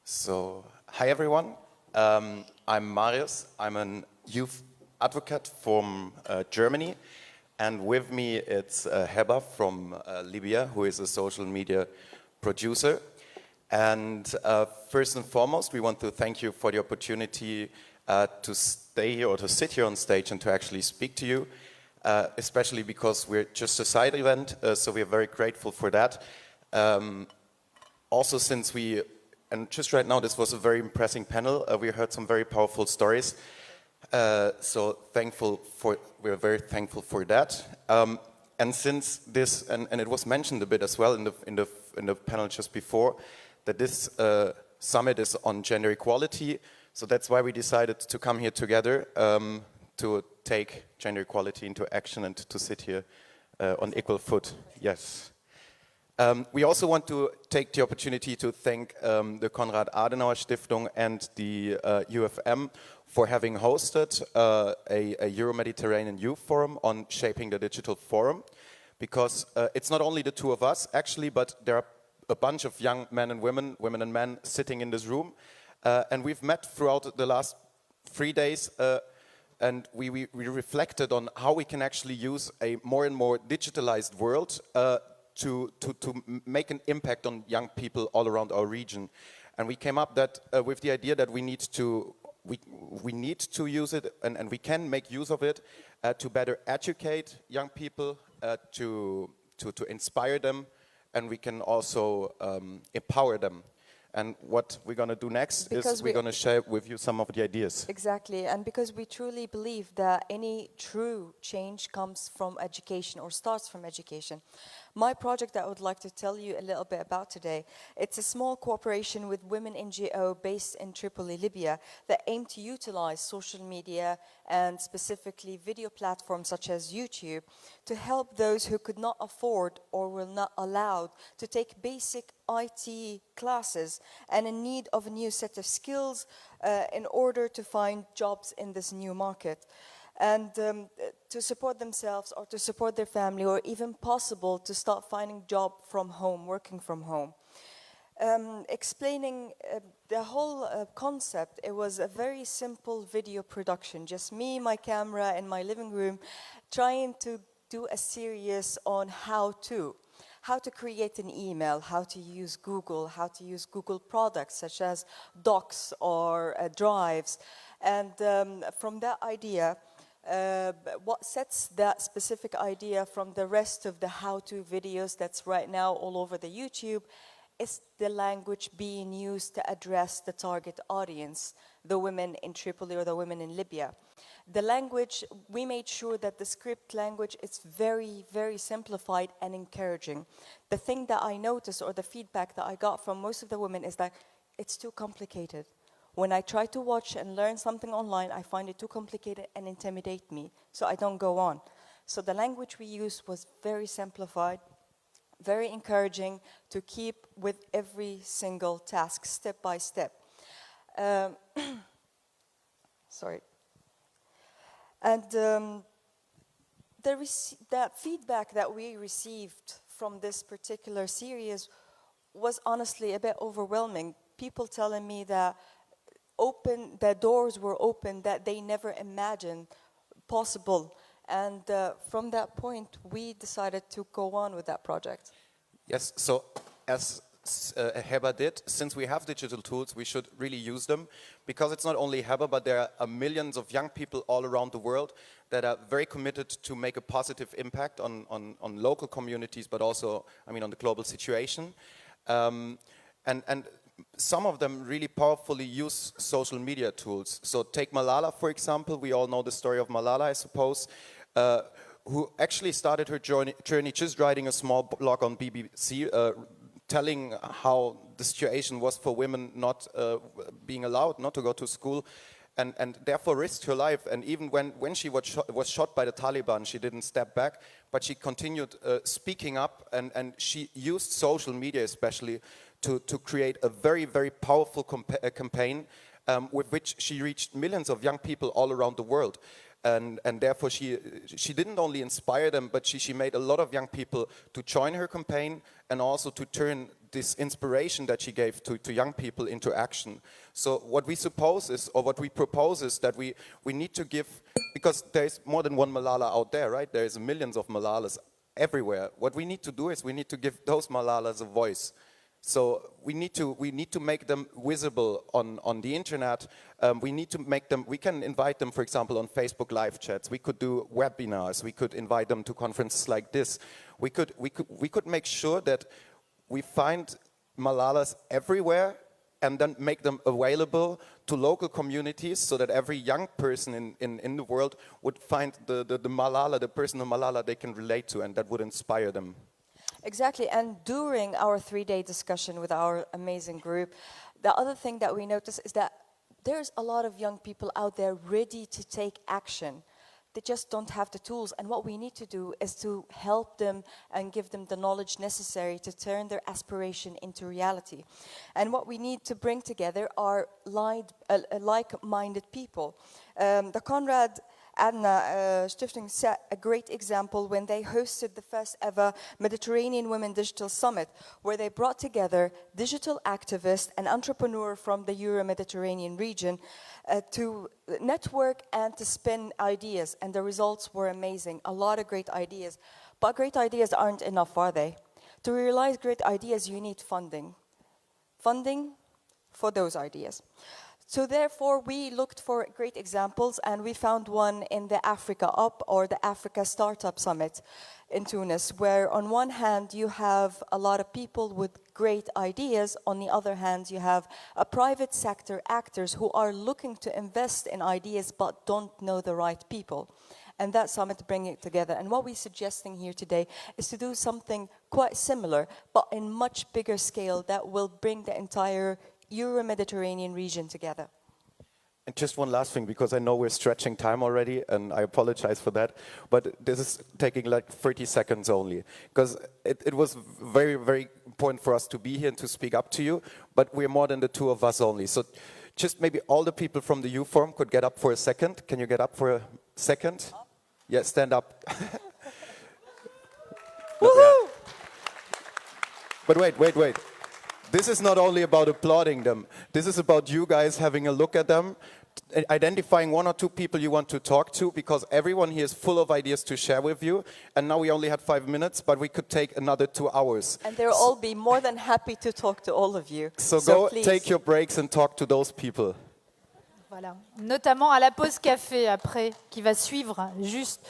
Hi everyone. I'm Marius. I'm a youth advocate from Germany, and with me it's Heba from Libya, who is a social media producer. And first and foremost, we want to thank you for the opportunity to stay here or to sit here on stage and to actually speak to you, especially because we're just a side event, so we are very grateful for that. Also, and just right now, this was a very impressive panel. We heard some very powerful stories. So we're very thankful for that. And since this, and it was mentioned a bit as well in the panel just before, that this summit is on gender equality. So that's why we decided to come here together to take gender equality into action and to sit here on equal foot. Yes. We also want to take the opportunity to thank the Konrad Adenauer Stiftung and the UFM for having hosted a Euro-Mediterranean Youth Forum on shaping the digital forum, because it's not only the two of us actually, but there are a bunch of young men and women and men sitting in this room, and we've met throughout the last 3 days and we reflected on how we can actually use a more and more digitalized world to make an impact on young people all around our region. And we came up with the idea that we need to use it, and we can make use of it to better educate young people, to inspire them, and we can also empower them. And what we're going to do next is we're going to share with you some of the ideas. Exactly, and because we truly believe that any true change comes from education or starts from education. My project that I would like to tell you a little bit about today, it's a small cooperation with Women NGO based in Tripoli, Libya, that aim to utilize social media and specifically video platforms such as YouTube to help those who could not afford or were not allowed to take basic IT classes and in need of a new set of skills in order to find jobs in this new market. And to support themselves or to support their family, or even possible to start finding job from home, working from home. Explaining the whole concept, it was a very simple video production, just me, my camera in my living room, trying to do a series on how to create an email, how to use Google, how to use Google products such as Docs or Drives. And from that idea, what sets that specific idea from the rest of the how-to videos that's right now all over the YouTube is the language being used to address the target audience, the women in Tripoli or the women in Libya. The language, we made sure that the script language is very, very simplified and encouraging. The thing that I noticed, or the feedback that I got from most of the women, is that it's too complicated. When I try to watch and learn something online, I find it too complicated and intimidate me, so I don't go on. So the language we used was very simplified, very encouraging to keep with every single task, step by step. Sorry. And the feedback that we received from this particular series was honestly a bit overwhelming. People telling me that the doors were open that they never imagined possible. And from that point, we decided to go on with that project. Yes, so as Heba did, since we have digital tools, we should really use them, because it's not only Heba, but there are millions of young people all around the world that are very committed to make a positive impact on local communities, but also, I mean, on the global situation. And some of them really powerfully use social media tools. So take Malala, for example. We all know the story of Malala, I suppose, who actually started her journey just writing a small blog on BBC, telling how the situation was for women not being allowed not to go to school, and therefore risked her life. And even when she was shot by the Taliban, she didn't step back, but she continued speaking up, and she used social media especially to create a very, very powerful campaign with which she reached millions of young people all around the world. And therefore she didn't only inspire them, but she made a lot of young people to join her campaign and also to turn this inspiration that she gave to young people into action. So what we suppose is, or what we propose is that we need to give, because there's more than one Malala out there, right? There's millions of Malalas everywhere. What we need to do is we need to give those Malalas a voice. So we need to make them visible on the internet. We need to make them. We can invite them, for example, on Facebook live chats. We could do webinars. We could invite them to conferences like this. We could make sure that we find Malalas everywhere and then make them available to local communities so that every young person in the world would find the Malala, the person of Malala they can relate to, and that would inspire them. Exactly, and during our 3-day discussion with our amazing group, the other thing that we noticed is that there's a lot of young people out there ready to take action. They just don't have the tools, and what we need to do is to help them and give them the knowledge necessary to turn their aspiration into reality. And what we need to bring together are like-minded people. The Konrad Adenauer Stiftung set a great example when they hosted the first ever Mediterranean Women Digital Summit, where they brought together digital activists and entrepreneurs from the Euro-Mediterranean region to network and to spin ideas. And the results were amazing, a lot of great ideas. But great ideas aren't enough, are they? To realize great ideas, you need funding. Funding for those ideas. So therefore, we looked for great examples, and we found one in the Africa Up, or the Africa Startup Summit in Tunis, where on one hand you have a lot of people with great ideas, on the other hand you have a private sector actors who are looking to invest in ideas but don't know the right people. And that summit bring it together. And what we're suggesting here today is to do something quite similar, but in much bigger scale, that will bring the entire Euro-Mediterranean region together. And just one last thing, because I know we're stretching time already, and I apologize for that, but this is taking like 30 seconds only, because it was very, very important for us to be here and to speak up to you, but we're more than the two of us only. So just maybe all the people from the youth forum could get up for a second. Can you get up for a second? Yeah, stand up. Woohoo! But wait. This is not only about applauding them. This is about you guys having a look at them, identifying 1 or 2 people you want to talk to, because everyone here is full of ideas to share with you. And now we only had 5 minutes, but we could take another 2 hours. And they'll all be more than happy to talk to all of you. So go please. take your breaks and talk to those people. Voilà. Notamment à la pause café après, qui va suivre juste